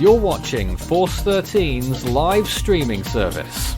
You're watching Force 13's live streaming service.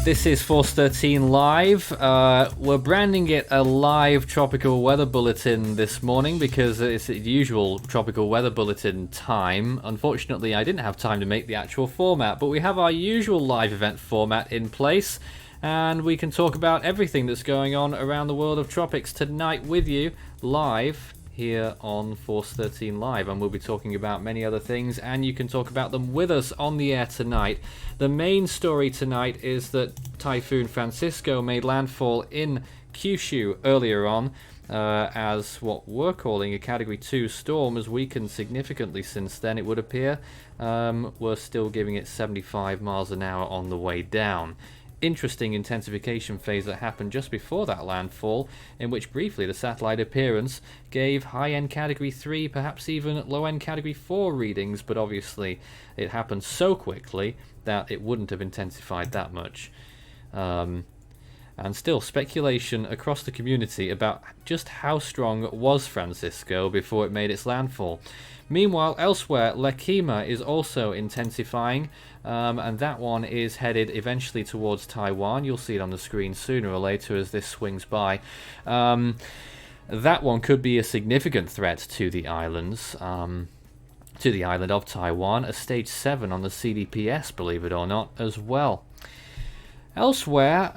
This is Force 13 Live. We're branding it a live tropical weather bulletin this morning because it's the usual tropical weather bulletin time. Unfortunately, I didn't have time to make the actual format, but we have our usual live event format in place, and we can talk about everything that's going on around the world of tropics tonight with you live here on Force 13 Live, and we'll be talking about many other things, and you can talk about them with us on the air tonight. The main story tonight is that Typhoon Francisco made landfall in Kyushu earlier on, as what we're calling a Category 2 storm has weakened significantly since then, it would appear. We're still giving it 75 miles an hour on the way down. Interesting intensification phase that happened just before that landfall, in which briefly the satellite appearance gave high-end Category 3, perhaps even low-end Category 4 readings, but obviously it happened so quickly that it wouldn't have intensified that much. And still speculation across the community about just how strong was Francisco before it made its landfall. Meanwhile, elsewhere, Lekima is also intensifying, and that one is headed eventually towards Taiwan. You'll see it on the screen sooner or later as this swings by. That one could be a significant threat to the islands, to the island of Taiwan, a stage 7 on the CDPS, believe it or not, as well. Elsewhere,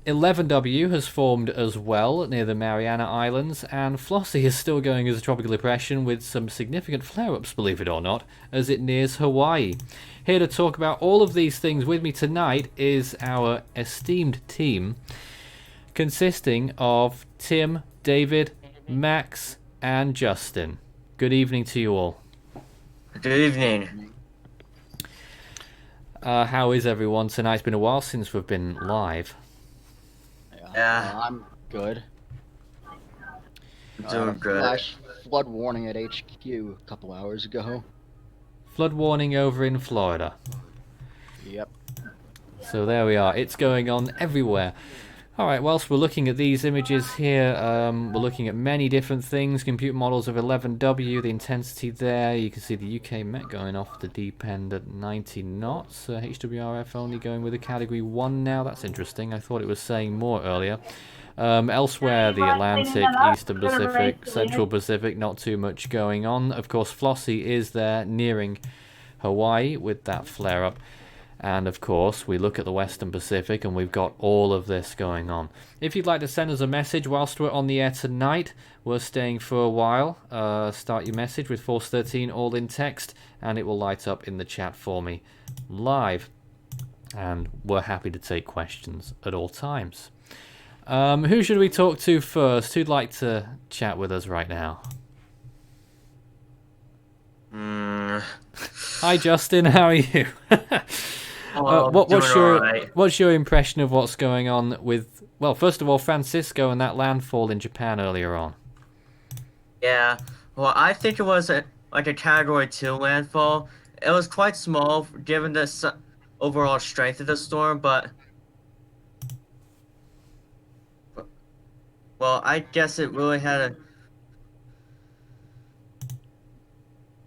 11W has formed as well near the Mariana Islands, and Flossie is still going as a tropical depression with some significant flare-ups, believe it or not, as it nears Hawaii. Here to talk about all of these things with me tonight is our esteemed team, consisting of Tim, David, Max, and Justin. Good evening to you all. Good evening. How is everyone tonight? It's been a while since we've been live. Yeah. I'm good. Doing good. Flash flood warning at HQ a couple hours ago. Flood warning over in Florida. Yep. So there we are. It's going on everywhere. Alright, whilst we're looking at these images here, we're looking at many different things. Computer models of 11W, the intensity there. You can see the UK Met going off the deep end at 90 knots. HWRF only going with a Category 1 now. That's interesting. I thought it was saying more earlier. Elsewhere, the Atlantic, Eastern Pacific, Central Pacific, not too much going on. Of course, Flossie is there nearing Hawaii with that flare-up. And of course, we look at the Western Pacific and we've got all of this going on. If you'd like to send us a message whilst we're on the air tonight, we're staying for a while. Start your message with Force 13 all in text and it will light up in the chat for me live. And we're happy to take questions at all times. Who should we talk to first? Who'd like to chat with us right now? Hi Justin, how are you? What's your impression of what's going on with, well, first of all, Francisco and that landfall in Japan earlier on? Yeah, well, I think it was like a Category 2 landfall. It was quite small given the overall strength of the storm, but well, I guess it really had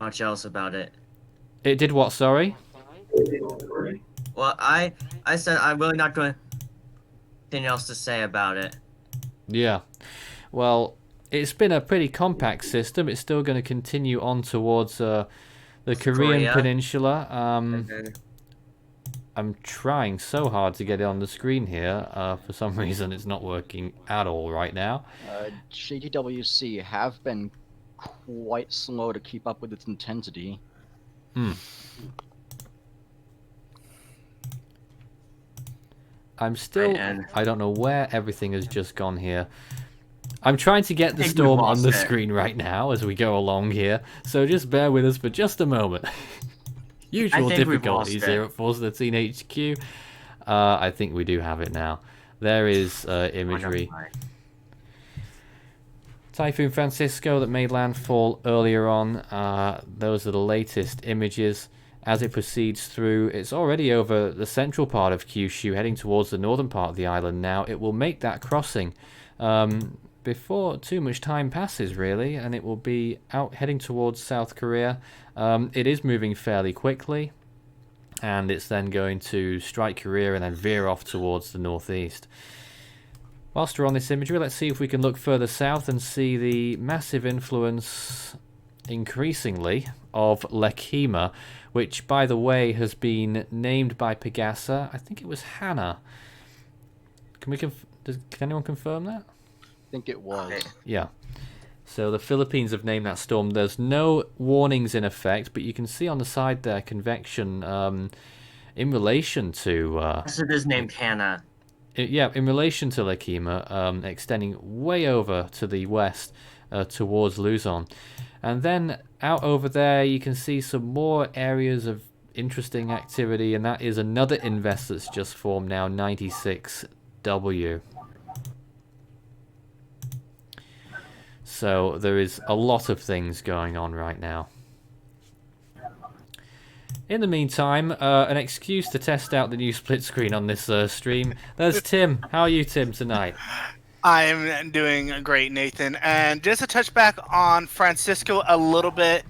much else about it. It did what, sorry? Well, I said I'm really not going to anything else to say about it. Yeah. Well, it's been a pretty compact system. It's still going to continue on towards the Korean Peninsula. I'm trying so hard to get it on the screen here. For some reason, it's not working at all right now. GTWC have been quite slow to keep up with its intensity. I'm still... and I don't know where everything has just gone here. I'm trying to get the think we've storm on lost the it. screen right now as we go along here, so just bear with us for just a moment. Usual think we've lost difficulties it. here at Force 13 HQ. I think we do have it now. There is imagery. Typhoon Francisco that made landfall earlier on. Those are the latest images. As it proceeds through, it's already over the central part of Kyushu, heading towards the northern part of the island now. It will make that crossing before too much time passes, really, and it will be out heading towards South Korea. It is moving fairly quickly, and it's then going to strike Korea and then veer off towards the northeast. Whilst we're on this imagery, let's see if we can look further south and see the massive influence, increasingly, of Lekima, which, by the way, has been named by Pegasa. I think it was Hannah. Can anyone confirm that? I think it was. Yeah. So the Philippines have named that storm. There's no warnings in effect, but you can see on the side there convection in relation to... Yes, it is named Hannah. in relation to Lekima, extending way over to the west towards Luzon. And then out over there you can see some more areas of interesting activity, and that is another invest that's just formed now, 96W. So there is a lot of things going on right now. In the meantime, an excuse to test out the new split screen on this stream. There's Tim. How are you, Tim, tonight? I am doing great, Nathan. And just to touch back on Francisco a little bit,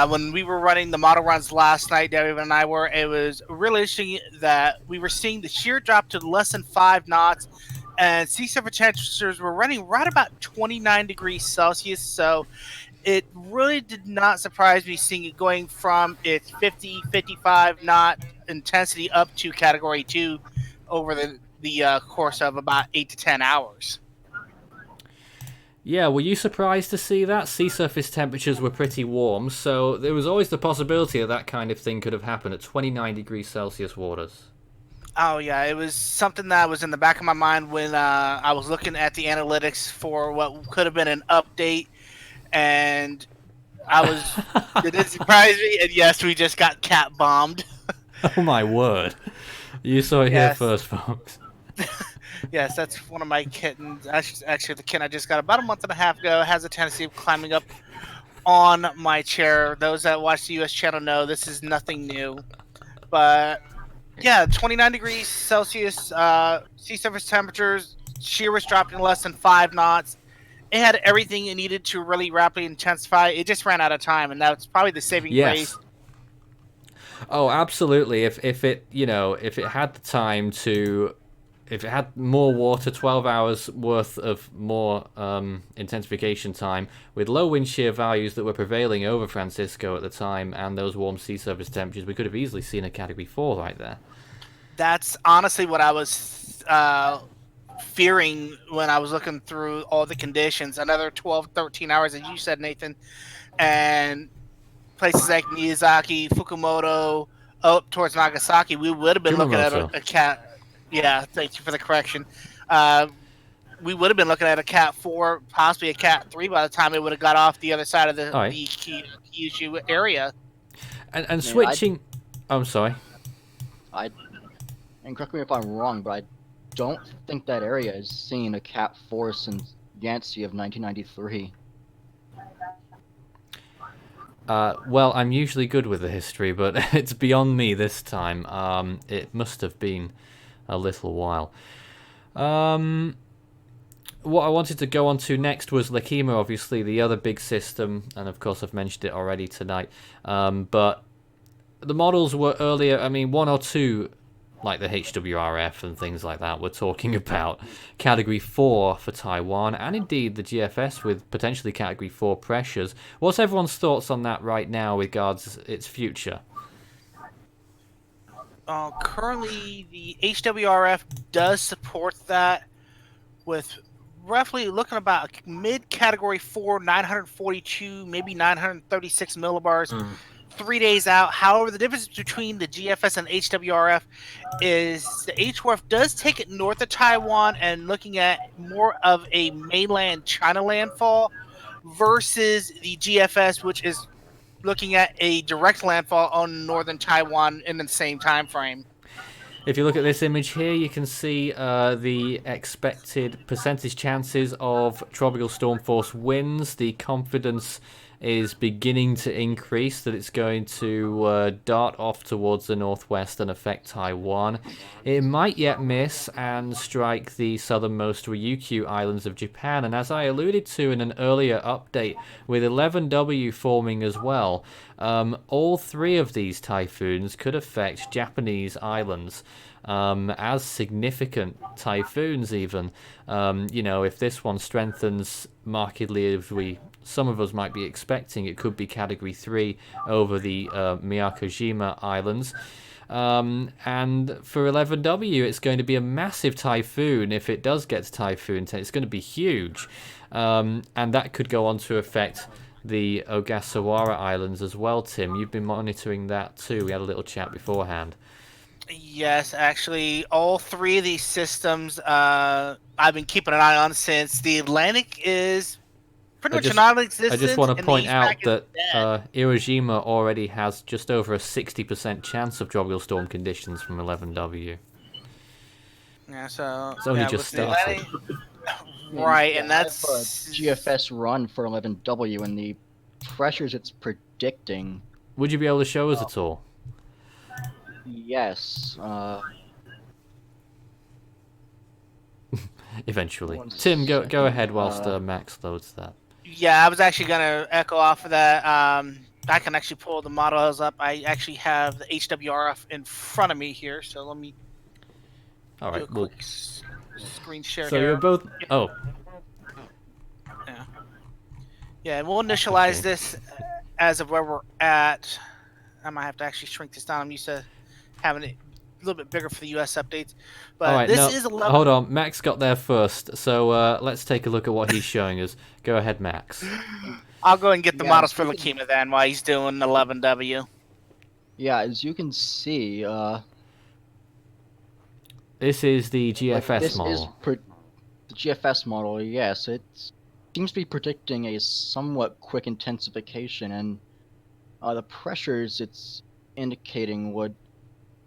when we were running the model runs last night, David and I were, it was really interesting that we were seeing the shear drop to less than 5 knots, and sea surface temperatures were running right about 29 degrees Celsius. So it really did not surprise me seeing it going from its 50, 55 knot intensity up to Category 2 over the course of about 8 to 10 hours. Yeah, were you surprised to see that? Sea surface temperatures were pretty warm, so there was always the possibility that that kind of thing could have happened at 29 degrees Celsius waters. Oh, yeah, it was something that was in the back of my mind when I was looking at the analytics for what could have been an update, and it didn't surprise me, and yes, we just got cat bombed. Oh my word. You saw it here first, folks. Yes, that's one of my kittens. Actually, the kitten I just got about a month and a half ago has a tendency of climbing up on my chair. Those that watch the U.S. channel know this is nothing new. But, yeah, 29 degrees Celsius, sea surface temperatures, shear was dropped in less than 5 knots. It had everything it needed to really rapidly intensify. It just ran out of time, and that's probably the saving grace. Oh, absolutely. If it had the time to... If it had more water, 12 hours worth of more intensification time, with low wind shear values that were prevailing over Francisco at the time, and those warm sea surface temperatures, we could have easily seen a Category 4 right there. That's honestly what I was fearing when I was looking through all the conditions. Another 12, 13 hours, as you said, Nathan, and places like Miyazaki, Fukumoto, up towards Nagasaki, we would have been looking at a cat... Yeah, thank you for the correction. We would have been looking at a Cat 4, possibly a Cat 3 by the time it would have got off the other side of the Kyushu area. And switching... I'm sorry. And correct me if I'm wrong, but I don't think that area has seen a Cat 4 since Yancy of 1993. Well, I'm usually good with the history, but it's beyond me this time. It must have been a little while. What I wanted to go on to next was Lekima, obviously, the other big system, and of course I've mentioned it already tonight. But the models were earlier, I mean, 1 or 2, like the HWRF and things like that, were talking about Category 4 for Taiwan, and indeed the GFS with potentially Category 4 pressures. What's everyone's thoughts on that right now regards its future? Currently, the HWRF does support that with roughly looking about mid-category 4, 942, maybe 936 millibars. 3 days out. However, the difference between the GFS and HWRF is the HWRF does take it north of Taiwan and looking at more of a mainland China landfall versus the GFS, which is looking at a direct landfall on northern Taiwan in the same time frame. If you look at this image here, you can see the expected percentage chances of tropical storm force winds. The confidence is beginning to increase that it's going to dart off towards the northwest and affect Taiwan. It might yet miss and strike the southernmost Ryukyu Islands of Japan, and as I alluded to in an earlier update, with 11W forming as well, all three of these typhoons could affect Japanese islands as significant typhoons even. If this one strengthens markedly as some of us might be expecting, it could be Category 3 over the Miyakojima Islands. And for 11W, it's going to be a massive typhoon if it does get to Typhoon 10. It's going to be huge. And that could go on to affect the Ogasawara Islands as well, Tim. You've been monitoring that too. We had a little chat beforehand. Yes, actually, all three of these systems I've been keeping an eye on since the Atlantic is pretty much non-existent. I just want to point out that Iwajima already has just over a 60% chance of tropical storm conditions from 11W. Yeah, so it's only just started. Right, and that's GFS run for 11W and the pressures it's predicting. Would you be able to show us at all? Yes. Eventually. Tim, go ahead whilst Max loads that. Yeah, I was actually gonna echo off of that. I can actually pull the models up. I actually have the HWRF in front of me here, so let me do a quick screen share. So here. you're both. Oh. Yeah, and we'll initialize this as of where we're at. I might have to actually shrink this down. I'm used to having it a little bit bigger for the US updates. But all right, this is a level. Hold on, Max got there first, so let's take a look at what he's showing us. Go ahead, Max. I'll go and get the models for Lekima then while he's doing 11W. Yeah, as you can see, this is the GFS model. The GFS model, yes. It seems to be predicting a somewhat quick intensification, and the pressures it's indicating would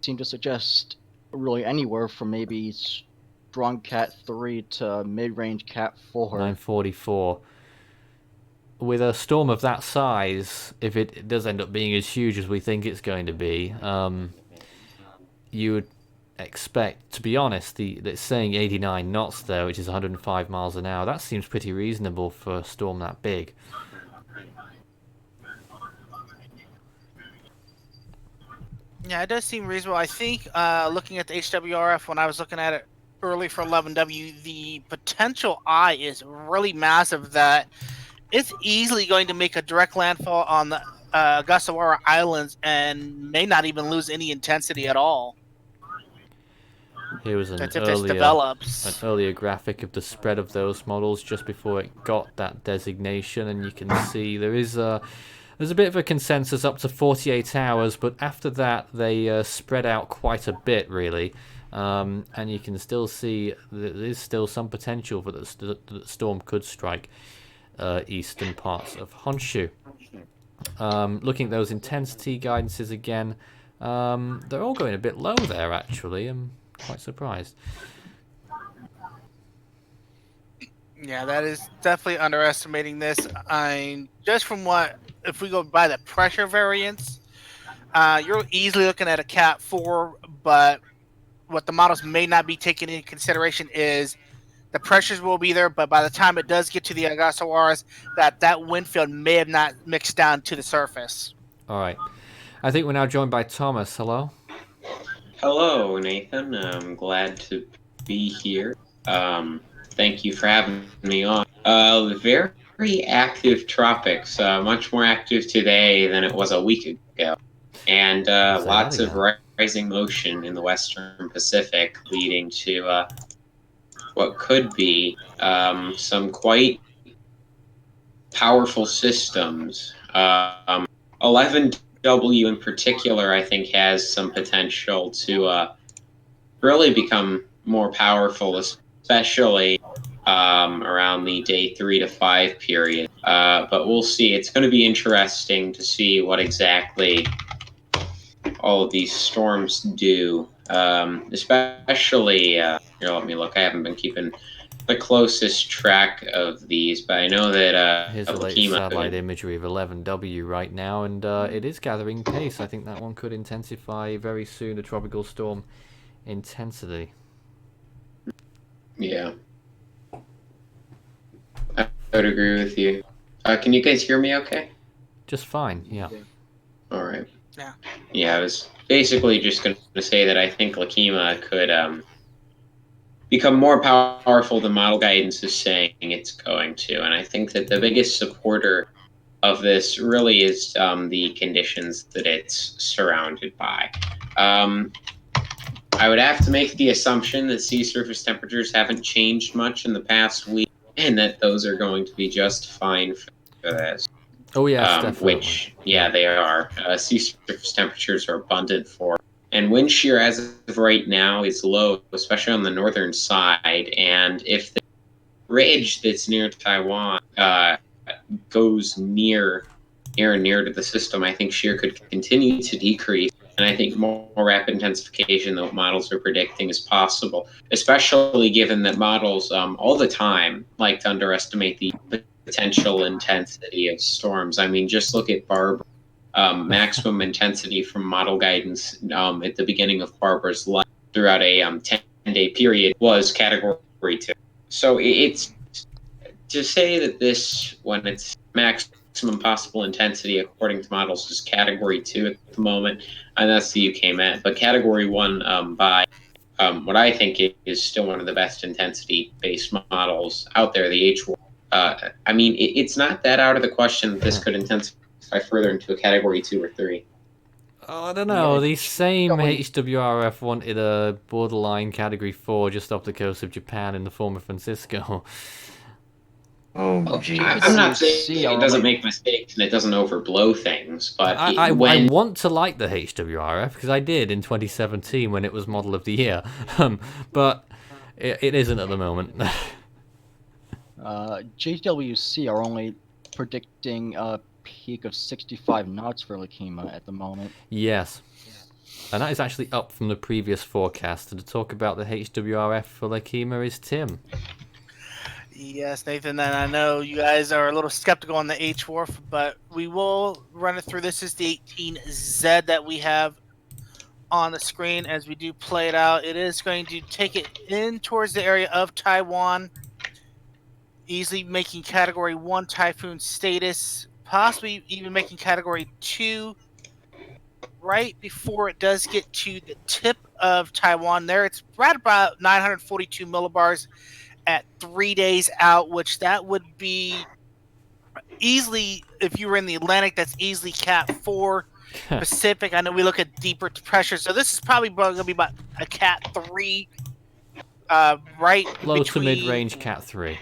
seem to suggest really anywhere from maybe strong Cat 3 to mid-range Cat 4. 944. With a storm of that size, if it does end up being as huge as we think it's going to be, you would expect, to be honest, it's saying 89 knots there, which is 105 miles an hour. That seems pretty reasonable for a storm that big. Yeah, it does seem reasonable. I think looking at the HWRF, when I was looking at it early for 11W, the potential eye is really massive that it's easily going to make a direct landfall on the Ogasawara Islands and may not even lose any intensity at all. Here was an earlier graphic of the spread of those models just before it got that designation, and you can see there's a bit of a consensus up to 48 hours, but after that they spread out quite a bit, really. And you can still see that there's still some potential for the storm could strike eastern parts of Honshu. Looking at those intensity guidances again, they're all going a bit low there, actually. I'm quite surprised. Yeah, that is definitely underestimating this. Just from if we go by the pressure variance, you're easily looking at a Cat 4, but what the models may not be taking into consideration is the pressures will be there, but by the time it does get to the Ogasawaras, that wind field may have not mixed down to the surface. All right. I think we're now joined by Thomas. Hello. Hello, Nathan. I'm glad to be here. Thank you for having me on. Very active tropics, much more active today than it was a week ago. And lots of rising motion in the Western Pacific, leading to what could be some quite powerful systems. 11W in particular, I think, has some potential to really become more powerful, especially around the day 3 to 5 period. But we'll see. It's going to be interesting to see what exactly all of these storms do. Especially, here, let me look. I haven't been keeping the closest track of these, but I know that Here's the latest Lekima satellite imagery of 11W right now, and it is gathering pace. I think that one could intensify very soon, a tropical storm intensity. Yeah. I would agree with you. Can you guys hear me okay? Just fine, yeah. All right. Yeah. Yeah, I was basically just going to say that I think Lekima could become more powerful than model guidance is saying it's going to. And I think that the biggest supporter of this really is the conditions that it's surrounded by. I would have to make the assumption that sea surface temperatures haven't changed much in the past week, and that those are going to be just fine for this. Oh yes, definitely. Which, yeah, they are. Sea surface temperatures are abundant for. And wind shear, as of right now, is low, especially on the northern side. And if the ridge that's near Taiwan goes near to the system, I think shear could continue to decrease. And I think more rapid intensification than what models are predicting is possible, especially given that models all the time like to underestimate the potential intensity of storms. I mean, just look at Barbara. Maximum intensity from model guidance at the beginning of Barbara's life throughout a 10-day period was Category 2. So it's to say that this, when it's maximum possible intensity according to models, is Category 2 at the moment, and that's the UK Met. But Category 1 by what I think is still one of the best intensity-based models out there, the H1. I mean, it's not that out of the question that this could intensify further into a Category 2 or 3. Oh, I don't know. Yeah, The same probably- HWRF wanted a borderline Category 4 just off the coast of Japan in the form of Francisco. Oh, geez. I'm not saying See, it doesn't make mistakes and it doesn't overblow things, but I when want to like the HWRF because I did in 2017 when it was Model of the Year, but it isn't at the moment. JWC are only predicting a peak of 65 knots for Lekima at the moment. Yes. And that is actually up from the previous forecast. And to talk about the HWRF for Lekima is Tim. Yes, Nathan, and I know you guys are a little skeptical on the H-Wharf, but we will run it through. This is the 18Z that we have on the screen as we do play it out. It is going to take it in towards the area of Taiwan, easily making Category 1 typhoon status, possibly even making Category 2 right before it does get to the tip of Taiwan. There, it's right about 942 millibars at 3 days out, which that would be easily, if you were in the Atlantic, that's easily Cat 4. Pacific, I know we look at deeper pressure, so this is probably going to be about a Cat 3, right Low between, to mid-range Cat 3.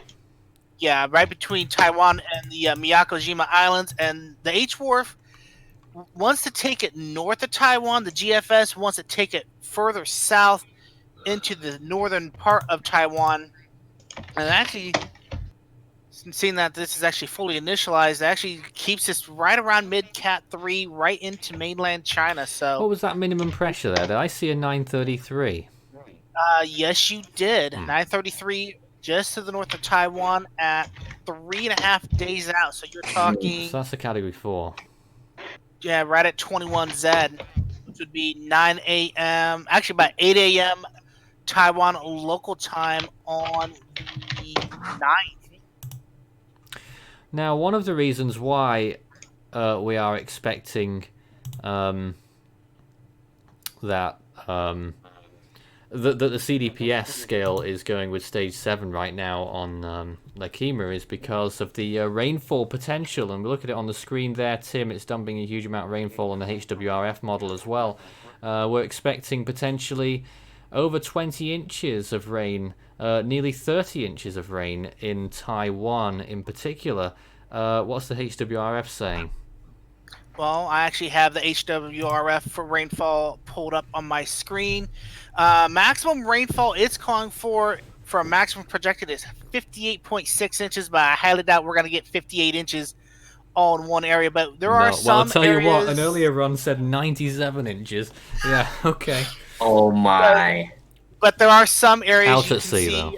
Yeah, right between Taiwan and the Miyako-jima Islands. And the H-Wharf wants to take it north of Taiwan. The GFS wants to take it further south into the northern part of Taiwan. And actually, seeing that this is actually fully initialized, it actually keeps us right around mid-Cat 3, right into mainland China. So, What was that minimum pressure there? Did I see a 933? yes, you did. 933 just to the north of Taiwan at 3.5 days out. So you're talking, So that's a Category 4. yeah, right at 21Z, which would be 9 a.m., actually by 8 a.m. Taiwan local time on the 9th. Now, one of the reasons why we are expecting that the CDPS scale is going with Stage 7 right now on Lekima is because of the rainfall potential. And we look at it on the screen there, Tim, it's dumping a huge amount of rainfall on the HWRF model as well. We're expecting potentially over 20 inches of rain, nearly 30 inches of rain in Taiwan in particular. What's the HWRF saying? Well, I actually have the HWRF for rainfall pulled up on my screen. Maximum rainfall it's calling for a maximum projected is 58.6 inches, but I highly doubt we're going to get 58 inches all in one area. But there are No. Well, I'll some tell areas. you what. An earlier run said 97 inches. Yeah. Okay. Oh my. But there are some areas Out you at can sea, see. though.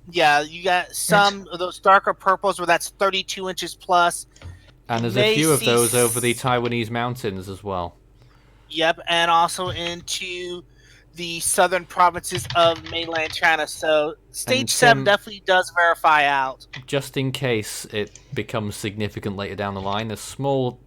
Yeah, you got some of those darker purples where that's 32 inches plus. And there's May a few of see those over the Taiwanese mountains as well. Yep, and also into the southern provinces of mainland China. So stage And 7 definitely does verify out. Just in case it becomes significant later down the line, a small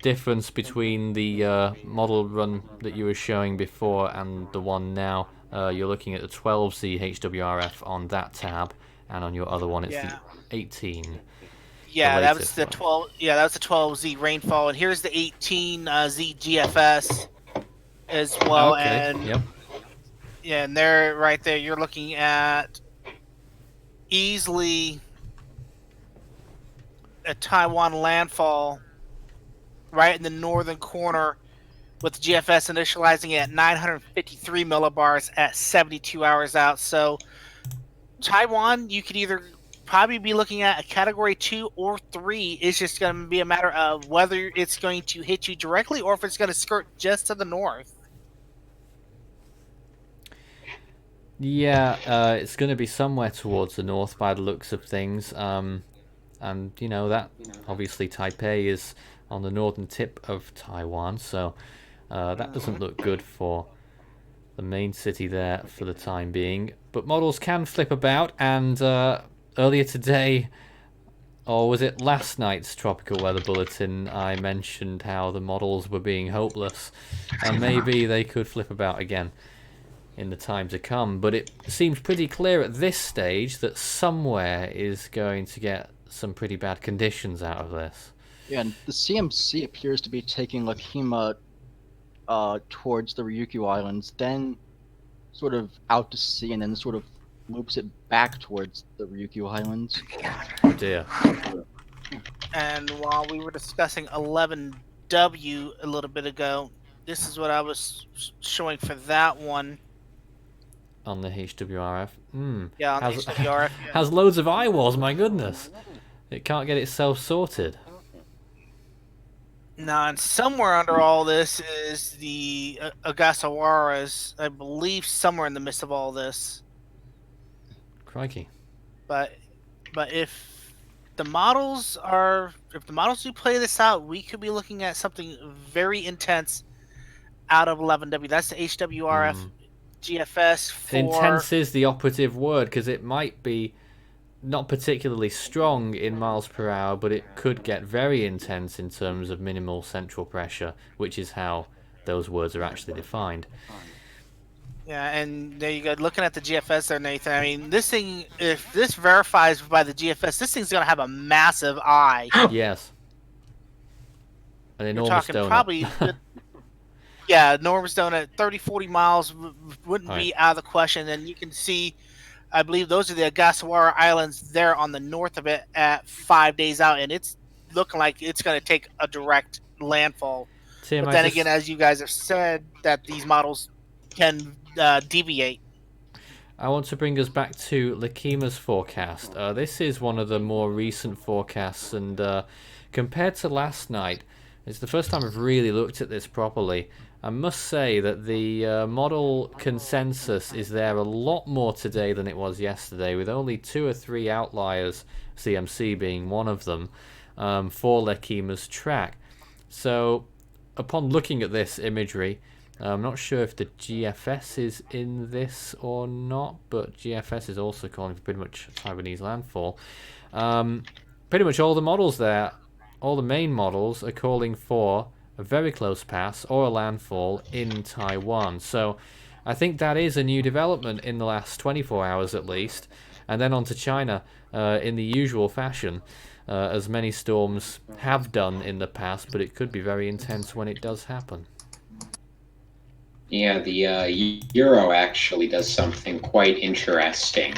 difference between the model run that you were showing before and the one now. You're looking at the 12Z HWRF on that tab, and on your other one it's the 18. Yeah, that was latest the one. 12. Yeah, that was the 12Z rainfall, and here's the 18Z GFS as well. Okay. And Yep. yeah, and there, right there, you're looking at easily a Taiwan landfall right in the northern corner, with GFS initializing at 953 millibars at 72 hours out. So Taiwan, you could either probably be looking at a category 2 or 3. It's just going to be a matter of whether it's going to hit you directly or if it's going to skirt just to the north. Yeah, it's going to be somewhere towards the north by the looks of things. And you know that obviously Taipei is on the northern tip of Taiwan, so that doesn't look good for the main city there for the time being. But models can flip about, and earlier today, or was it last night's tropical weather bulletin, I mentioned how the models were being hopeless, and maybe they could flip about again in the time to come. But it seems pretty clear at this stage that somewhere is going to get some pretty bad conditions out of this. Yeah, and the CMC appears to be taking Lekima towards the Ryukyu Islands, then sort of out to sea, and then sort of loops it back towards the Ryukyu Islands. Oh dear. And while we were discussing 11W a little bit ago, this is what I was showing for that one. On the HWRF. Yeah, on the HWRF. Has loads of eye walls, my goodness. It can't get itself sorted. Now, and somewhere under all this is the Ogasawaras, I believe, somewhere in the midst of all this. Crikey. But if the models do play this out, we could be looking at something very intense out of 11W. That's the HWRF GFS for... Intense is the operative word, because it might be not particularly strong in miles per hour, but it could get very intense in terms of minimal central pressure, which is how those words are actually defined. Yeah, and there you go. Looking at the GFS there, Nathan. I mean, this thing, if this verifies by the GFS, this thing's going to have a massive eye. Yes. An You're enormous talking donut. probably... Yeah, enormous donut. 30, 40 miles wouldn't be out of the question. And you can see, I believe those are the Ogasawara Islands there on the north of it at 5 days out. And it's looking like it's going to take a direct landfall. Tim, But then again, as you guys have said, that these models can deviate. I want to bring us back to Lekima's forecast. This is one of the more recent forecasts, and compared to last night, it's the first time I've really looked at this properly. I must say that the model consensus is there a lot more today than it was yesterday, with only 2 or 3 outliers, CMC being one of them, for Lekima's track. So, upon looking at this imagery, I'm not sure if the GFS is in this or not, but GFS is also calling for pretty much Taiwanese landfall. Pretty much all the models there, all the main models, are calling for a very close pass or a landfall in Taiwan. So I think that is a new development in the last 24 hours at least. And then on to China in the usual fashion, as many storms have done in the past, but it could be very intense when it does happen. Yeah, the euro actually does something quite interesting.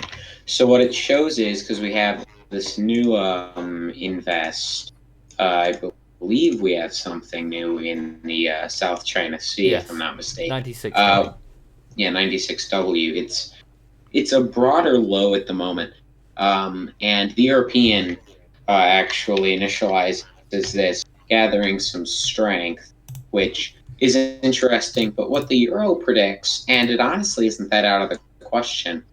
So what it shows is, because we have this new invest, I believe we have something new in the South China Sea, if I'm Yes, not mistaken. 96W. Yeah, 96W. It's a broader low at the moment, and the European actually initializes this, gathering some strength, which is interesting. But what the euro predicts, and it honestly isn't that out of the question,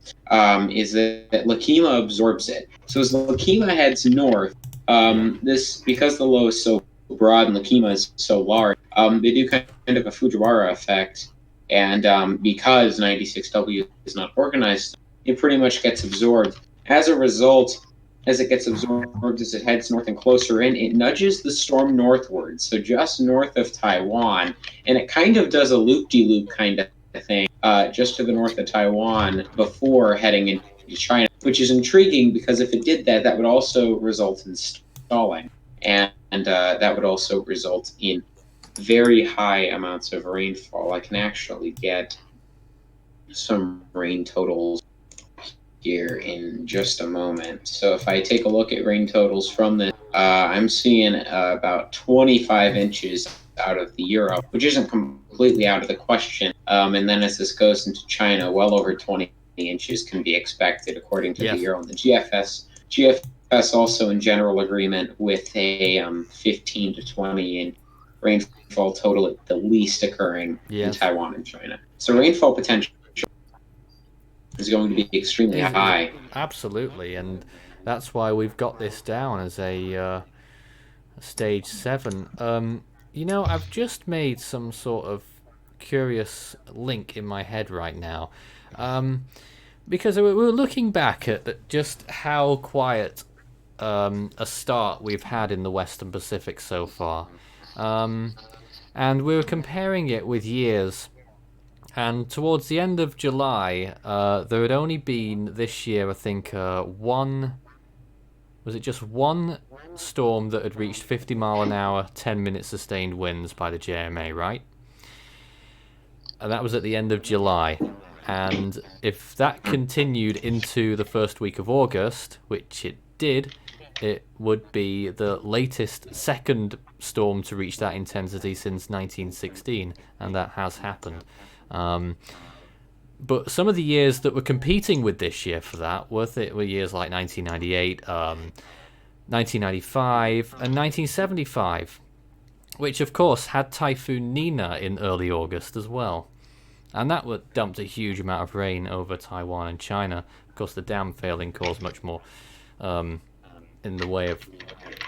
is that Lekima absorbs it. So as Lekima heads north, this, because the low is so broad and Lekima is so large, they do kind of a Fujiwara effect, and because 96W is not organized, it pretty much gets absorbed. As a result, as it gets absorbed, as it heads north and closer in, it nudges the storm northward, so just north of Taiwan, and it kind of does a loop-de-loop kind of thing just to the north of Taiwan before heading into China, which is intriguing because if it did that, that would also result in stalling, and that would also result in very high amounts of rainfall. I can actually get some rain totals here in just a moment. So if I take a look at rain totals from this, I'm seeing about 25 inches out of the euro, which isn't completely out of the question. And then as this goes into China, well over 20 inches can be expected according to the euro and the GFS. GFS also in general agreement with a 15 to 20 inch rainfall total at the least occurring in Taiwan and China. So rainfall potential is going to be extremely high. Absolutely, and that's why we've got this down as a stage 7. You know, I've just made some sort of curious link in my head right now, because we were looking back at just how quiet a start we've had in the Western Pacific so far, and we were comparing it with years. And towards the end of July, there had only been this year, I think, one storm that had reached 50 mile an hour, 10-minute sustained winds by the JMA, right? And that was at the end of July. And if that continued into the first week of August, which it did, it would be the latest second storm to reach that intensity since 1916, and that has happened. But some of the years that were competing with this year for that were years like 1998, 1995, and 1975, which of course had Typhoon Nina in early August as well. And that dumped a huge amount of rain over Taiwan and China. Of course, the dam failing caused much more in the way of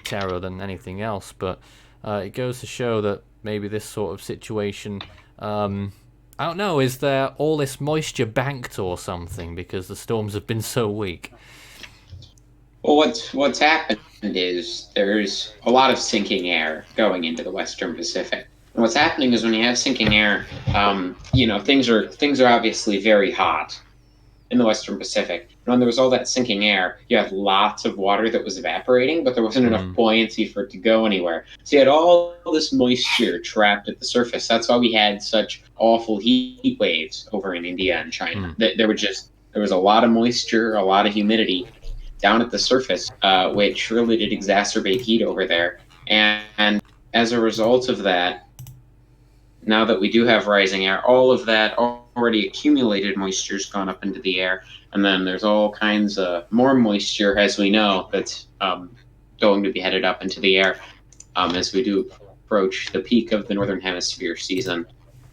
terror than anything else. But it goes to show that maybe this sort of situation... I don't know, is there all this moisture banked or something because the storms have been so weak? Well, what's happened is there's a lot of sinking air going into the Western Pacific. And what's happening is when you have sinking air, things are obviously very hot in the Western Pacific. And when there was all that sinking air, you had lots of water that was evaporating, but there wasn't enough buoyancy for it to go anywhere. So you had all this moisture trapped at the surface. That's why we had such awful heat waves over in India and China. There was a lot of moisture, a lot of humidity down at the surface, which really did exacerbate heat over there. And as a result of that, now that we do have rising air, all of that already accumulated moisture has gone up into the air, and then there's all kinds of more moisture, as we know, that's going to be headed up into the air as we do approach the peak of the Northern Hemisphere season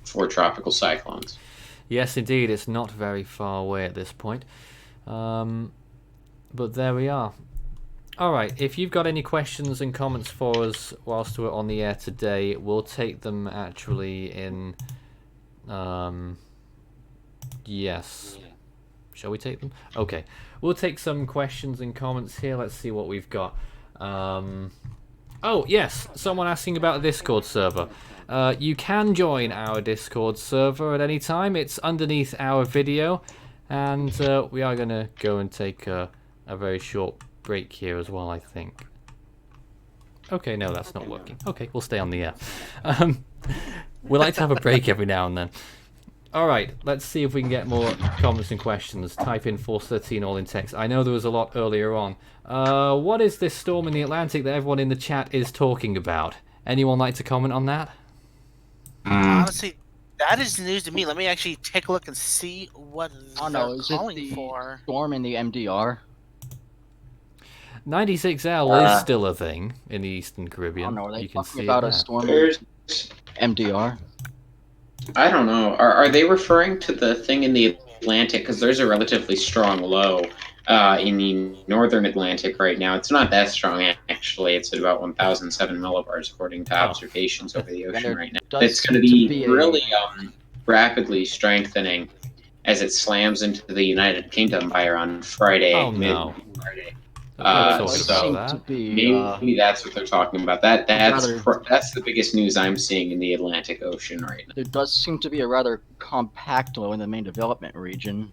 for tropical cyclones. Yes, indeed, it's not very far away at this point. But there we are. Alright, if you've got any questions and comments for us whilst we're on the air today, we'll take them actually in... yes. Shall we take them? Okay. We'll take some questions and comments here. Let's see what we've got. Oh, yes. Someone asking about the Discord server. You can join our Discord server at any time. It's underneath our video. And we are going to go and take a very short break here as well, I think. Okay, no, that's not working. Okay, we'll stay on the air. We like to have a break every now and then. All right, let's see if we can get more comments and questions. Type in Force 13 all in text. I know there was a lot earlier on. What is this storm in the Atlantic that everyone in the chat is talking about? Anyone like to comment on that? Honestly, that is news to me. Let me actually take a look and see what Oh they're no, is it calling the for. storm in the MDR? 96L is still a thing in the Eastern Caribbean. Oh no, are they You can talking see about it a there. storm There's, in MDR? I don't know. Are they referring to the thing in the Atlantic? Because there's a relatively strong low in the northern Atlantic right now. It's not that strong, actually. It's at about 1,007 millibars, according to observations over the ocean right now. does It's going to seem to be be really rapidly strengthening as it slams into the United Kingdom by around Friday. Oh no. Friday. They're talking So about to that. be maybe that's what they're talking about. That's rather- that's the biggest news I'm seeing in the Atlantic Ocean right now. there does seem to be a rather compact low in the main development region.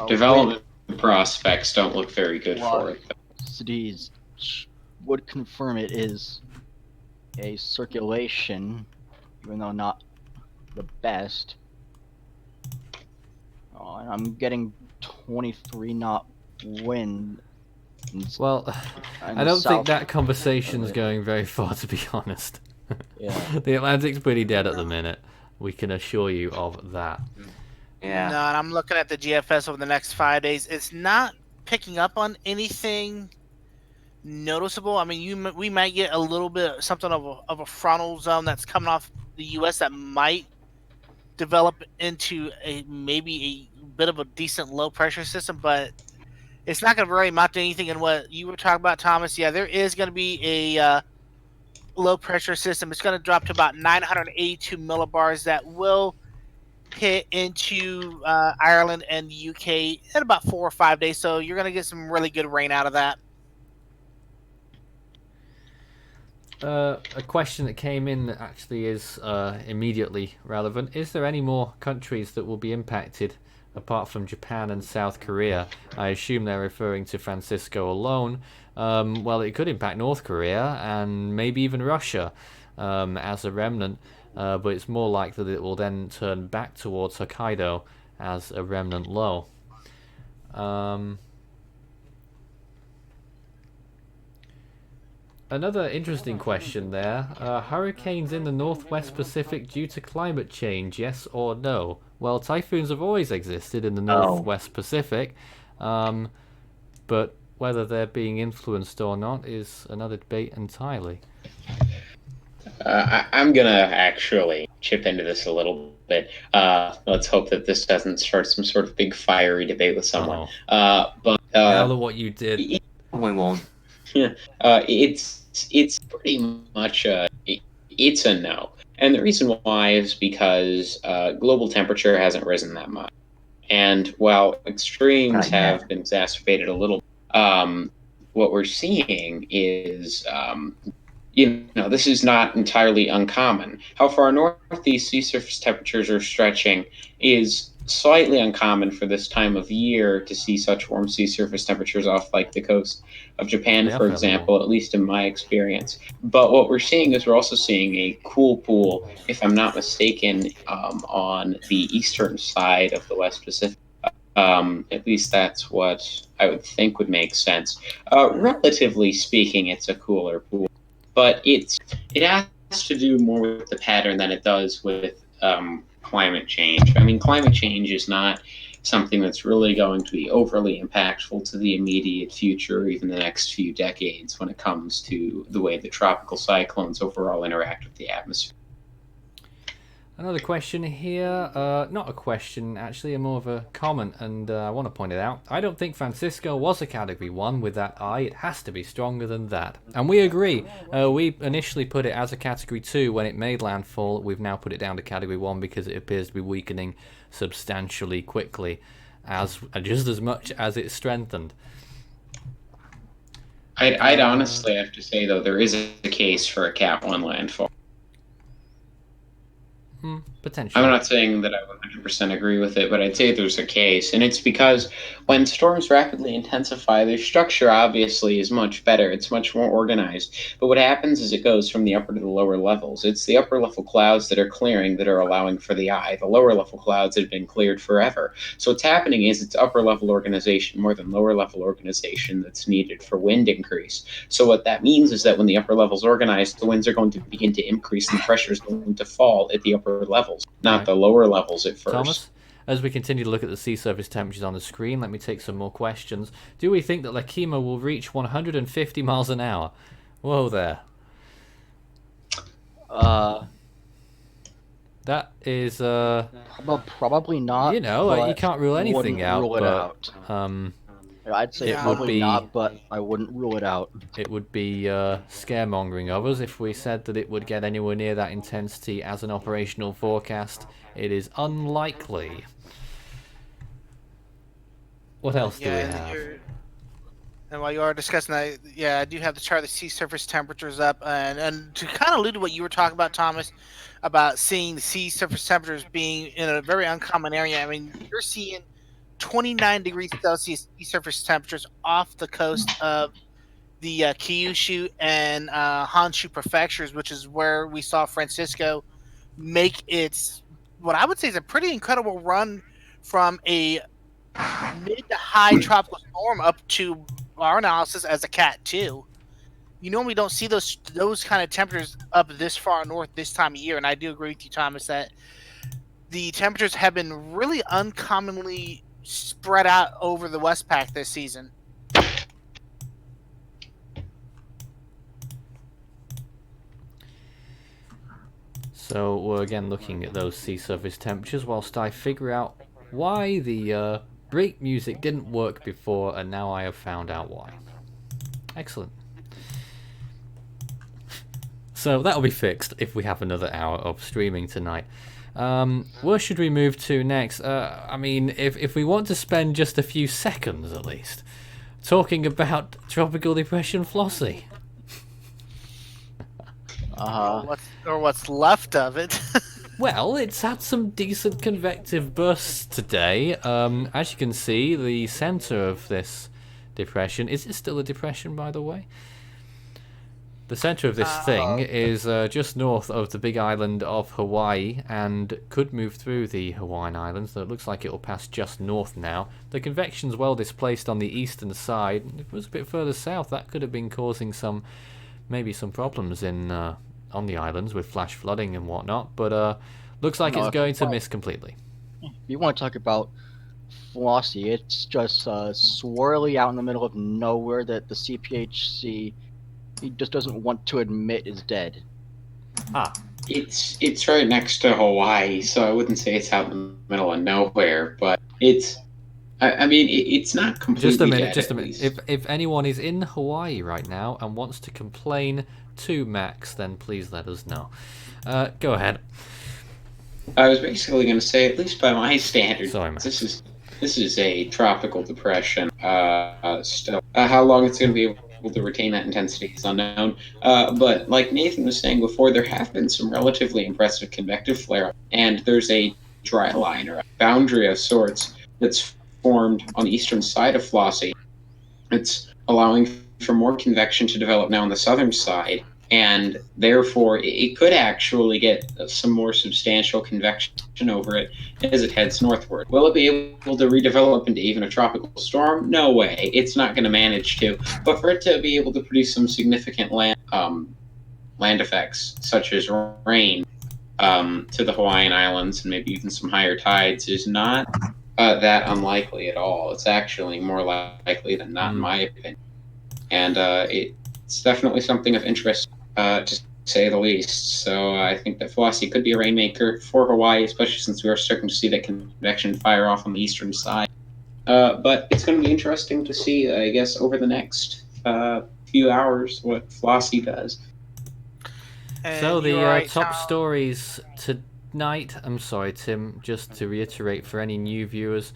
Development prospects don't look very good for it. Cities would confirm it is a circulation, even though not the best. Oh, and I'm getting 23 knot wind. Well, I don't think that conversation's going very far, to be honest. Yeah. The Atlantic's pretty dead at the minute. We can assure you of that. Yeah. No, and I'm looking at the GFS over the next 5 days. It's not picking up on anything noticeable. I mean, we might get a little bit something of a frontal zone that's coming off the U.S. that might develop into maybe a bit of a decent low pressure system, but it's not going to really amount to anything. In what you were talking about, Thomas, yeah, there is going to be a low pressure system. It's going to drop to about 982 millibars that will hit into Ireland and the UK in about 4 or 5 days. So you're going to get some really good rain out of that. A question that came in that actually is immediately relevant. Is there any more countries that will be impacted apart from Japan and South Korea? I assume they're referring to Francisco alone. Well, it could impact North Korea and maybe even Russia as a remnant, but it's more likely that it will then turn back towards Hokkaido as a remnant low. Another interesting question there. Hurricanes in the Northwest Pacific due to climate change, yes or no? Well, typhoons have always existed in the Northwest Pacific, but whether they're being influenced or not is another debate entirely. I'm going to actually chip into this a little bit. Let's hope that this doesn't start some sort of big fiery debate with someone. But now that what you did... We won't. Yeah, it's pretty much it's a no, and the reason why is because global temperature hasn't risen that much, and while extremes have been exacerbated a little, what we're seeing is this is not entirely uncommon. How far northeast sea surface temperatures are stretching is slightly uncommon for this time of year to see such warm sea surface temperatures off like the coast of Japan, for example, at least in my experience. But what we're seeing is we're also seeing a cool pool, if I'm not mistaken, on the eastern side of the West Pacific. At least that's what I would think would make sense. Relatively speaking, it's a cooler pool, but it has to do more with the pattern than it does with climate change. I mean, climate change is not something that's really going to be overly impactful to the immediate future, or even the next few decades, when it comes to the way the tropical cyclones overall interact with the atmosphere. Another question here, not a question actually, more of a comment, and I want to point it out. I don't think Francisco was a Category 1 with that eye, it has to be stronger than that. And we agree, we initially put it as a Category 2 when it made landfall. We've now put it down to Category 1 because it appears to be weakening substantially quickly, just as much as it strengthened. I'd honestly have to say, though, there is a case for a Cat 1 landfall. Potentially. I'm not saying that I 100% agree with it, but I'd say there's a case. And it's because when storms rapidly intensify, their structure obviously is much better. It's much more organized. But what happens is it goes from the upper to the lower levels. It's the upper level clouds that are clearing that are allowing for the eye. The lower level clouds have been cleared forever. So what's happening is it's upper level organization more than lower level organization that's needed for wind increase. So what that means is that when the upper levels organize, the winds are going to begin to increase and the pressure is going to fall at the upper levels, not Right. the lower levels at first. Thomas, as we continue to look at the sea surface temperatures on the screen, let me take some more questions. Do we think that Lekima will reach 150 miles an hour? Whoa there. That is, Probably not. you know, you but can't rule anything wouldn't out, rule it but out. I'd say it would probably be- not, but I wouldn't rule it out. it would be scaremongering of us if we said that it would get anywhere near that intensity as an operational forecast. It is unlikely. What else do we have? And while you are discussing that, yeah, I do have the chart of the sea surface temperatures up, and to kind of allude to what you were talking about, Thomas, about seeing the sea surface temperatures being in a very uncommon area. I mean, you're seeing 29 degrees Celsius sea surface temperatures off the coast of the Kyushu and Honshu prefectures, which is where we saw Francisco make its, what I would say is a pretty incredible run from a mid to high tropical storm up to our analysis as a Cat 2. You normally don't see those kind of temperatures up this far north this time of year, and I do agree with you, Thomas, that the temperatures have been really uncommonly spread out over the Westpac this season. So we're again looking at those sea surface temperatures whilst I figure out why the break music didn't work before, and now I have found out why. Excellent. So that'll be fixed if we have another hour of streaming tonight. Where should we move to next? I mean, if we want to spend just a few seconds at least talking about Tropical Depression Flossie. Or what's left of it. Well, it's had some decent convective bursts today. As you can see, the center of this depression, is it still a depression, by the way? The center of this thing is just north of the big island of Hawaii and could move through the Hawaiian Islands, so it looks like it will pass just north now. The convection's well displaced on the eastern side. If it was a bit further south, that could have been causing maybe some problems in on the islands with flash flooding and whatnot, but looks like it's going to miss completely. If you want to talk about Flossie, it's just swirly out in the middle of nowhere that the CPHC he just doesn't want to admit is dead. It's right next to Hawaii, so I wouldn't say it's out in the middle of nowhere, but it's it's not completely Just a minute. dead, If anyone is in Hawaii right now and wants to complain to Max, then please let us know. Go ahead. I was basically going to say, at least by my standards, Sorry, Max. this is a tropical depression. Still, how long it's going to be able to retain that intensity is unknown. But like Nathan was saying before, there have been some relatively impressive convective flare-up, and there's a dry line or a boundary of sorts that's formed on the eastern side of Flossie. It's allowing for more convection to develop now on the southern side, and therefore it could actually get some more substantial convection over it as it heads northward. Will it be able to redevelop into even a tropical storm? No way. It's not going to manage to. But for it to be able to produce some significant land effects, such as rain, to the Hawaiian Islands and maybe even some higher tides, is not that unlikely at all. It's actually more likely than not, in my opinion. And it's definitely something of interest, to say the least. So I think that Flossie could be a rainmaker for Hawaii, especially since we are starting to see that convection fire off on the eastern side. But it's going to be interesting to see, I guess, over the next few hours what Flossie does. So the top stories tonight, I'm sorry Tim, just to reiterate for any new viewers,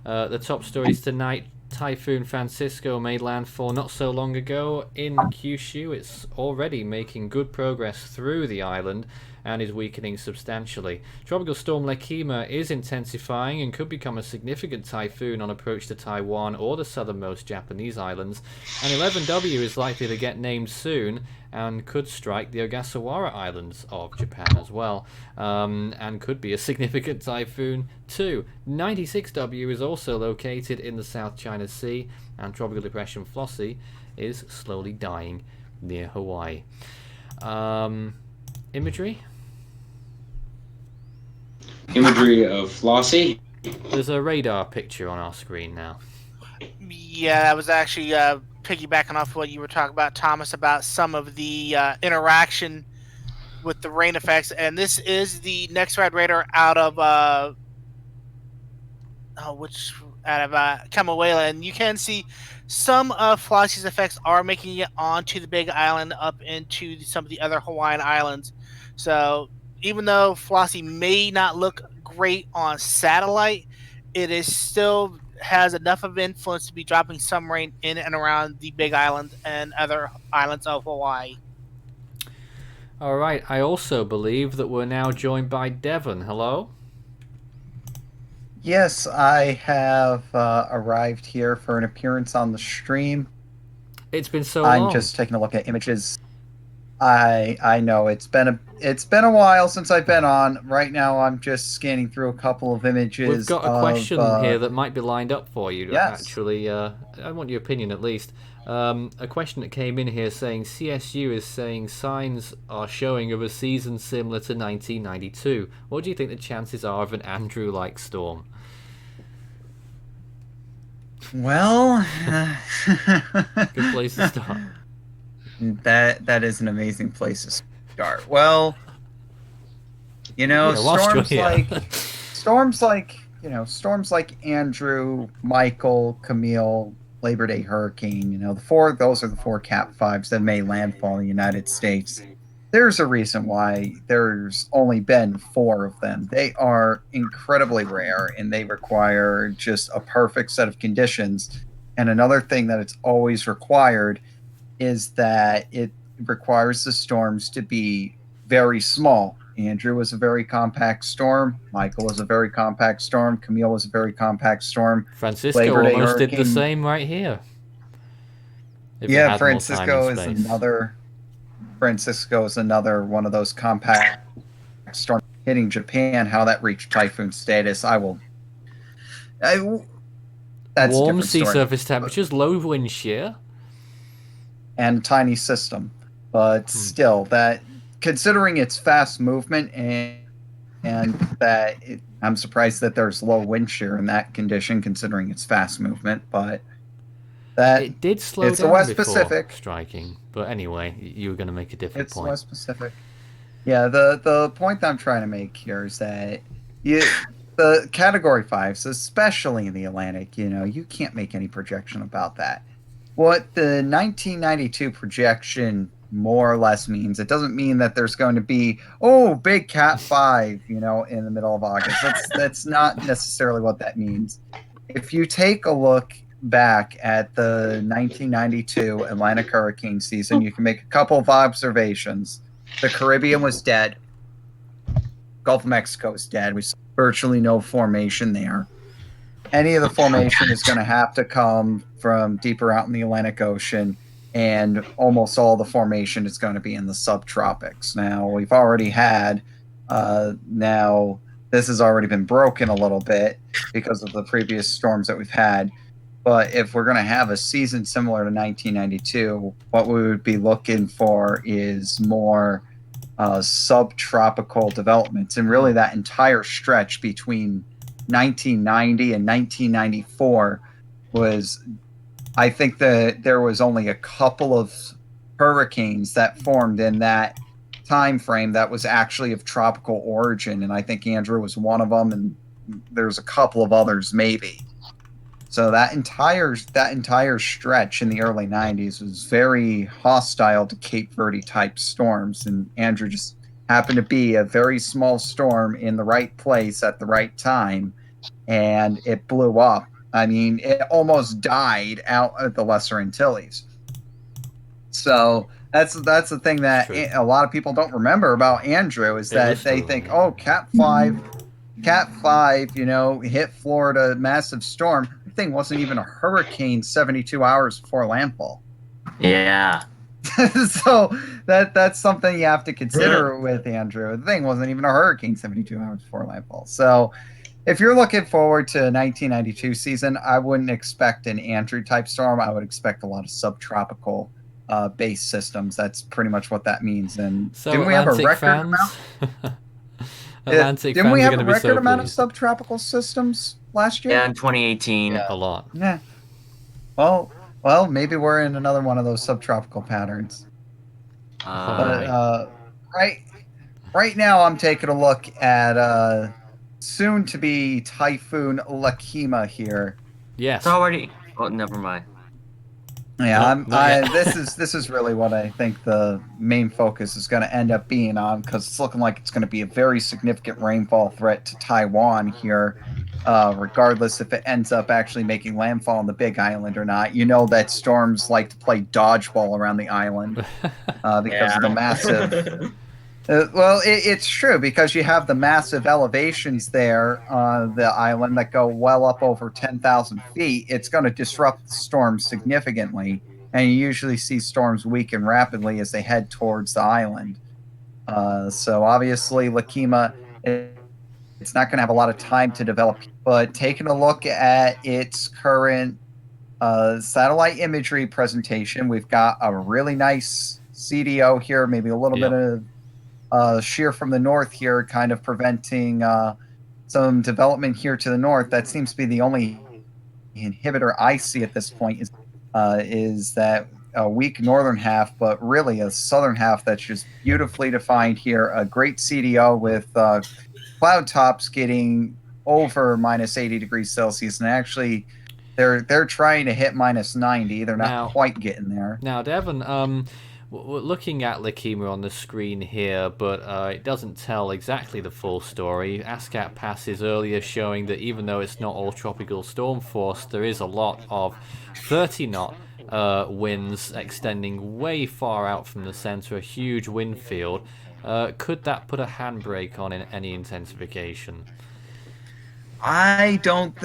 the top stories tonight: Typhoon Francisco made landfall not so long ago in Kyushu. It's already making good progress through the island, and is weakening substantially. Tropical Storm Lekima is intensifying and could become a significant typhoon on approach to Taiwan or the southernmost Japanese islands, and 11W is likely to get named soon and could strike the Ogasawara Islands of Japan as well, and could be a significant typhoon too. 96W is also located in the South China Sea, and Tropical Depression Flossie is slowly dying near Hawaii. Imagery? Imagery of Flossie. There's a radar picture on our screen now. Yeah, I was actually piggybacking off what you were talking about, Thomas, about some of the interaction with the rain effects. And this is the next rad radar out of Kamaweala, and you can see some of Flossie's effects are making it onto the Big Island up into some of the other Hawaiian islands. So even though Flossie may not look great on satellite, it is still has enough of influence to be dropping some rain in and around the Big Island and other islands of Hawaii. All right, I also believe that we're now joined by Devon. Hello? Yes, I have arrived here for an appearance on the stream. It's been so long. I'm just taking a look at images. I know it's been a while since I've been on. Right now, I'm just scanning through a couple of images. We've got a question here that might be lined up for you. Yes. Actually, I want your opinion at least. A question that came in here saying CSU is saying signs are showing of a season similar to 1992. What do you think the chances are of an Andrew-like storm? Well, Good place to start. that is an amazing place to start. Well, storms like Andrew, Michael, Camille, Labor Day hurricane. Those are the four Cat 5s that made landfall in the United States. There's a reason why there's only been 4 of them. They are incredibly rare, and they require just a perfect set of conditions. And another thing that it's always required is that it requires the storms to be very small. Andrew was a very compact storm. Michael was a very compact storm. Camille was a very compact storm. Francisco Labor Day almost did the hurricane. same right here. If it Yeah, had more time Francisco and is space. another one of those compact storms hitting Japan. How that reached typhoon status, that's a Warm different sea story. surface temperatures, low wind shear. And tiny system, but still, that considering its fast movement and that I'm surprised that there's low wind shear in that condition, considering its fast movement. But that It did slow it's down the West before Pacific. striking, but anyway, you were going to make a different It's point. West Pacific. Yeah, the point that I'm trying to make here is that the Category 5s, especially in the Atlantic, you can't make any projection about that. What the 1992 projection more or less means, it doesn't mean that there's going to be, big Cat 5, in the middle of August. That's not necessarily what that means. If you take a look back at the 1992 Atlantic hurricane season, you can make a couple of observations. The Caribbean was dead. Gulf of Mexico is dead. We saw virtually no formation there. Any of the formation is going to have to come from deeper out in the Atlantic Ocean, and almost all the formation is going to be in the subtropics. Now, we've already had, this has already been broken a little bit because of the previous storms that we've had. But if we're going to have a season similar to 1992, what we would be looking for is more subtropical developments. And really that entire stretch between 1990 and 1994 was, I think that there was only a couple of hurricanes that formed in that time frame that was actually of tropical origin, and I think Andrew was one of them, and there's a couple of others maybe. So that entire stretch in the early 90s was very hostile to Cape Verde type storms, and Andrew just happened to be a very small storm in the right place at the right time, and it blew up. I mean, it almost died out at the Lesser Antilles. So that's the thing that True. a lot of people don't remember about Andrew is It that is they true, think, yeah. oh, Cat 5, hit Florida, massive storm. The thing wasn't even a hurricane 72 hours before landfall. Yeah. So that's something you have to consider with Andrew. The thing wasn't even a hurricane 72 hours before landfall. So if you're looking forward to 1992 season, I wouldn't expect an Andrew type storm. I would expect a lot of subtropical base systems. That's pretty much what that means. And So didn't we have a Atlantic record fans, amount? Atlantic Didn't we fans are have going a to be so record amount of pleased. subtropical systems last year? Yeah, in 2018. Yeah. A lot. Yeah. Well, maybe we're in another one of those subtropical patterns. But right now, I'm taking a look at soon to be Typhoon Lekima here. Yes. It's already. Oh, never mind. Yeah, Nope, not yet. this is really what I think the main focus is going to end up being on, because it's looking like it's going to be a very significant rainfall threat to Taiwan here, regardless if it ends up actually making landfall on the Big Island or not. You know that storms like to play dodgeball around the island because of the massive. It's true, because you have the massive elevations there on the island that go well up over 10,000 feet. It's going to disrupt the storm significantly, and you usually see storms weaken rapidly as they head towards the island. So obviously, Lekima, it's not going to have a lot of time to develop. But taking a look at its current satellite imagery presentation, we've got a really nice CDO here, maybe a little bit of shear from the north here, kind of preventing some development here to the north. That seems to be the only inhibitor I see at this point is that a weak northern half, but really a southern half that's just beautifully defined here. A great CDO with cloud tops getting over minus 80 degrees Celsius, and actually they're trying to hit minus 90. They're not quite getting there. Now, Devon, we're looking at Lekima on the screen here, but it doesn't tell exactly the full story. ASCAP passes earlier showing that even though it's not all tropical storm force, there is a lot of 30-knot winds extending way far out from the center, a huge wind field. Could that put a handbrake on any intensification? I don't.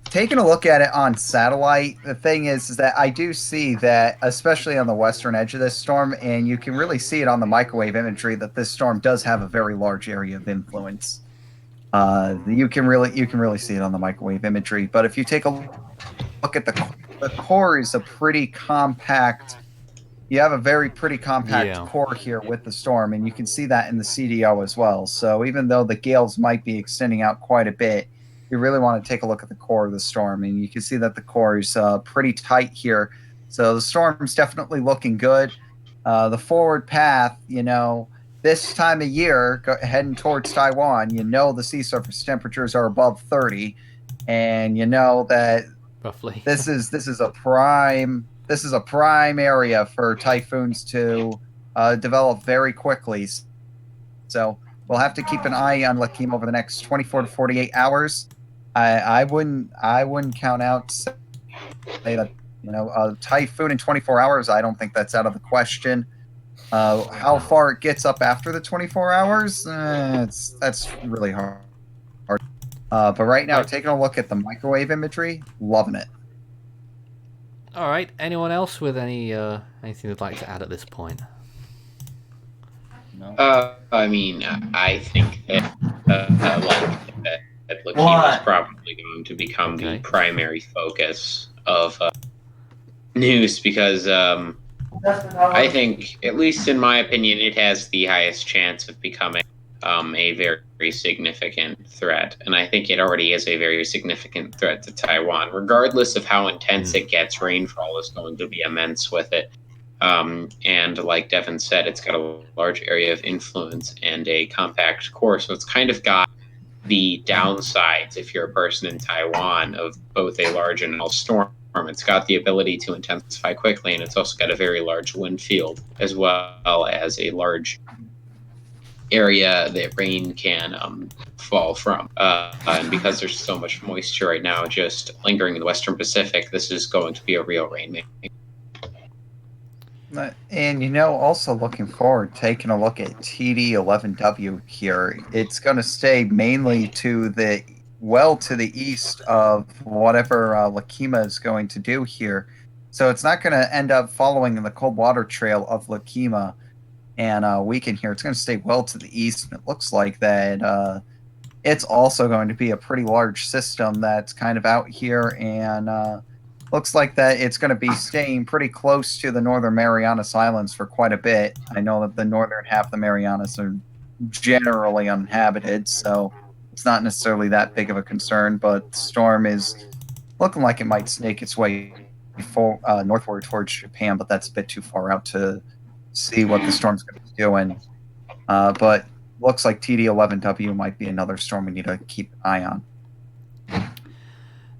Taking a look at it on satellite, the thing is that I do see that, especially on the western edge of this storm, and you can really see it on the microwave imagery, that this storm does have a very large area of influence. You can really see it on the microwave imagery. But if you take a look at the core, is a pretty compact. You have a very pretty compact core here with the storm, and you can see that in the CDO as well. So even though the gales might be extending out quite a bit, you really want to take a look at the core of the storm, and you can see that the core is pretty tight here. So the storm's definitely looking good. The forward path, this time of year, heading towards Taiwan, the sea surface temperatures are above 30, and that roughly this is a prime area for typhoons to develop very quickly. So we'll have to keep an eye on Lekima over the next 24 to 48 hours. I wouldn't count out say that a typhoon in 24 hours. I don't think that's out of the question. How far it gets up after the 24 hours, that's really hard. But right now, taking a look at the microwave imagery, loving it. All right. Anyone else with anything they'd like to add at this point? No. I think that Lekima is probably going to become the primary focus of news, because I think, at least in my opinion, it has the highest chance of becoming a very significant threat. And I think it already is a very significant threat to Taiwan. Regardless of how intense it gets, rainfall is going to be immense with it. And like Devin said, it's got a large area of influence and a compact core. So it's kind of got the downsides, if you're a person in Taiwan, of both a large and small storm. It's got the ability to intensify quickly, and it's also got a very large wind field, as well as a large area that rain can fall from. And because there's so much moisture right now just lingering in the Western Pacific, this is going to be a real rainmaker. And also looking forward, taking a look at TD11W here, it's going to stay mainly to the east of whatever Lekima is going to do here. So it's not going to end up following the cold water trail of Lekima and weaken here. It's going to stay well to the east, and it looks like that it's also going to be a pretty large system that's kind of out here, and looks like that it's going to be staying pretty close to the northern Marianas Islands for quite a bit. I know that the northern half of the Marianas are generally uninhabited, so it's not necessarily that big of a concern, but the storm is looking like it might snake its way northward towards Japan, but that's a bit too far out to see what the storm's going to be doing. But looks like TD11W might be another storm we need to keep an eye on.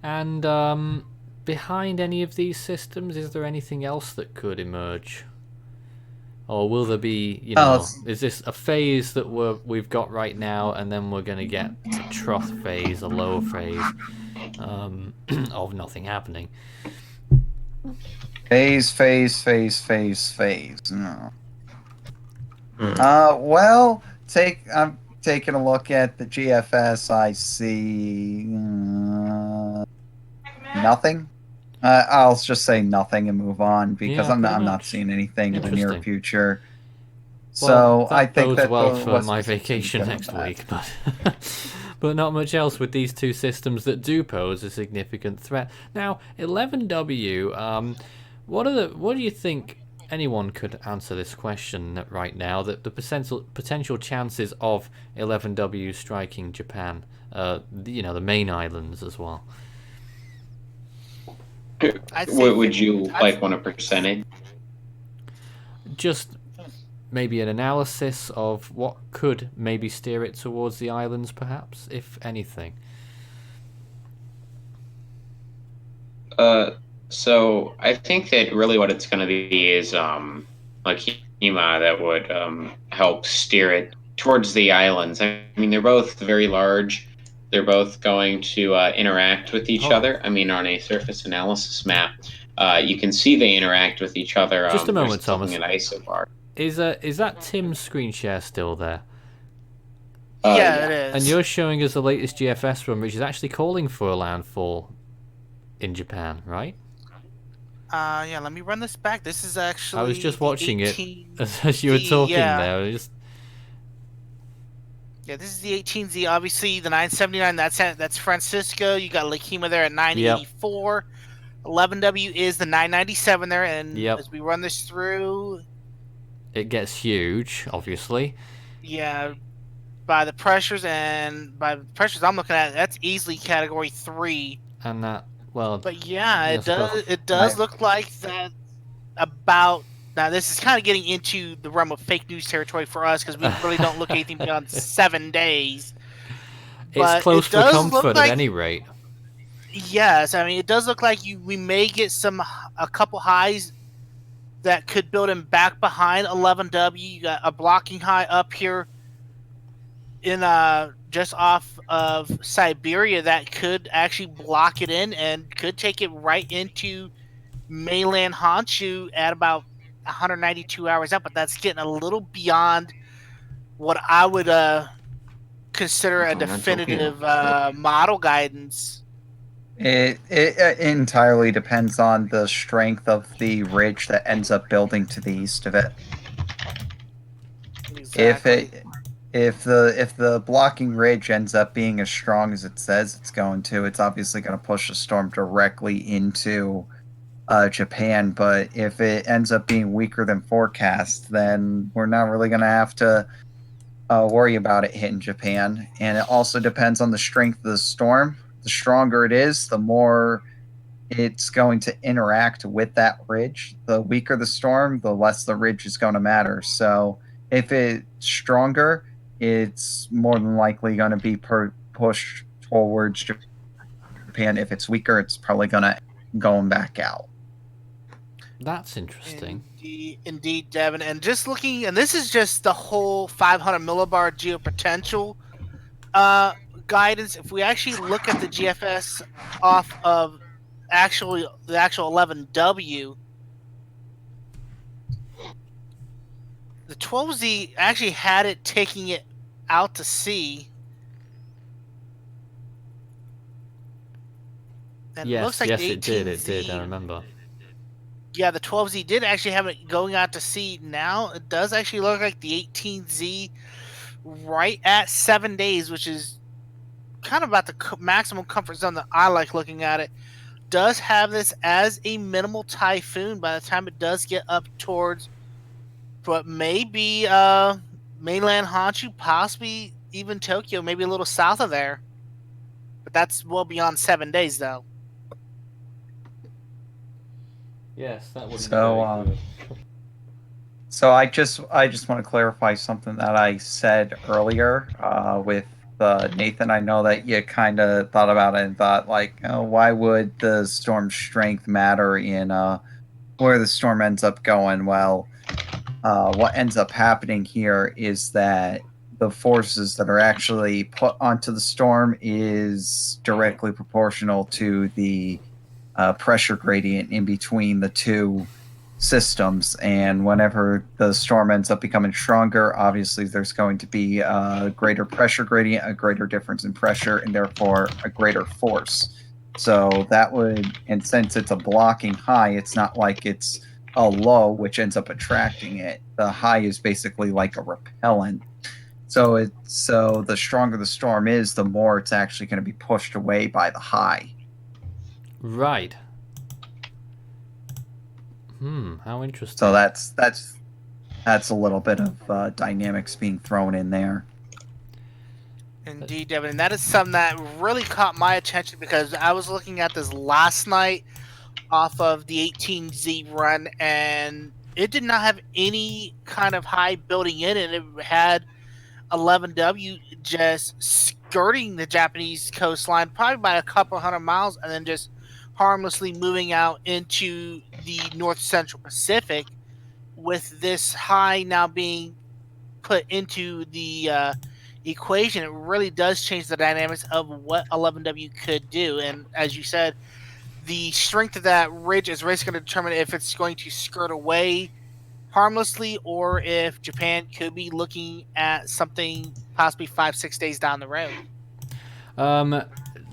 And behind any of these systems, is there anything else that could emerge? Or will there be, is this a phase that we've got right now, and then we're going to get a trough phase, a lower phase of nothing happening? Phase. No. Well, I'm taking a look at the GFS. I see nothing. I'll just say nothing and move on because Yeah, I'm pretty not much. seeing anything in the near Interesting. future. Well, So I think bodes that well the for West my Pacific is vacation good next on that. week, but not much else with these two systems that do pose a significant threat. Now, 11W, what do you think? Anyone could answer this question right now. That the potential chances of 11W striking Japan, the main islands as well. Would you want a percentage? Just maybe an analysis of what could maybe steer it towards the islands, perhaps, if anything. So I think that really what it's going to be is Lekima that would help steer it towards the islands. I mean, they're both very large. They're both going to interact with each other. I mean, on a surface analysis map, you can see they interact with each other. Just a moment, there's looking Thomas. at isobar. Is that Tim's screen share still there? Yeah, it is. And you're showing us the latest GFS run, which is actually calling for a landfall in Japan, right? Yeah, let me run this back. This is actually. I was just watching it 18Z, as you were talking yeah. there. Yeah, this is the 18Z. Obviously, the 979. That's Francisco. You got Lekima there at 984. 11W is the 997 there, and as we run this through, it gets huge, obviously. Yeah, by the pressures I'm looking at, that's easily Category 3. And that, well, but yeah, it does look like that about. Now, this is kind of getting into the realm of fake news territory for us because we really don't look anything beyond 7 days. It's close for comfort at any rate. Yes, I mean, it does look like we may get a couple highs that could build him back behind 11W. You got a blocking high up here in just off of Siberia that could actually block it in and could take it right into mainland Honshu at about 192 hours out, but that's getting a little beyond what I would consider a definitive model guidance. It entirely depends on the strength of the ridge that ends up building to the east of it. Exactly. If the blocking ridge ends up being as strong as it says it's going to, it's obviously going to push the storm directly into Japan. But if it ends up being weaker than forecast, then we're not really going to have to worry about it hitting Japan. And it also depends on the strength of the storm. The stronger it is, the more it's going to interact with that ridge. The weaker the storm, the less the ridge is going to matter. So if it's stronger, it's more than likely going to be pushed towards Japan. If it's weaker, it's probably going to going back out. That's interesting. Indeed, Devin. And just looking, and this is just the whole 500 millibar geopotential guidance. If we actually look at the GFS off of the actual 11W, The 12Z actually had it taking it out to sea. And it looks like yes, the it did. It 18Z did. I remember. Yeah, the 12Z did actually have it going out to sea. Now it does actually look like the 18Z right at 7 days, which is kind of about the maximum comfort zone that I like looking at it. Does have this as a minimal typhoon by the time it does get up towards what may be mainland Honshu, possibly even Tokyo, maybe a little south of there. But that's well beyond 7 days, though. Yes, that would be So, very good. So I just want to clarify something that I said earlier with Nathan. I know that you kind of thought about it and thought like, oh, why would the storm strength matter in where the storm ends up going? Well, what ends up happening here is that the forces that are actually put onto the storm is directly proportional to the pressure gradient in between the two systems, and whenever the storm ends up becoming stronger, obviously there's going to be a greater pressure gradient, a greater difference in pressure, and therefore a greater force. So that would, and since it's a blocking high, it's not like it's a low which ends up attracting it. The high is basically like a repellent. So the stronger the storm is, the more it's actually going to be pushed away by the high. Right. How interesting. So that's a little bit of dynamics being thrown in there. Indeed, Devin, and that is something that really caught my attention because I was looking at this last night off of the 18Z run, and it did not have any kind of high building in it. It had 11W just skirting the Japanese coastline, probably by a couple hundred miles, and then just harmlessly moving out into the North Central Pacific, with this high now being put into the equation. It really does change the dynamics of what 11W could do. And as you said, the strength of that ridge is really going to determine if it's going to skirt away harmlessly or if Japan could be looking at something possibly 5-6 days down the road.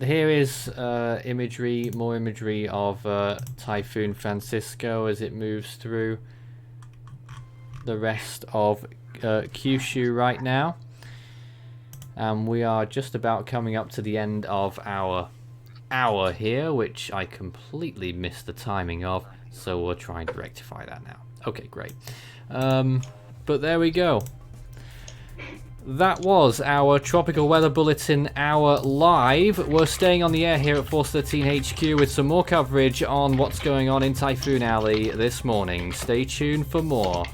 Here is more imagery of Typhoon Francisco as it moves through the rest of Kyushu right now. And we are just about coming up to the end of our hour here, which I completely missed the timing of, so we're trying to rectify that now. Okay, great. But there we go. That was our Tropical Weather Bulletin Hour Live. We're staying on the air here at Force 13 HQ with some more coverage on what's going on in Typhoon Alley this morning. Stay tuned for more.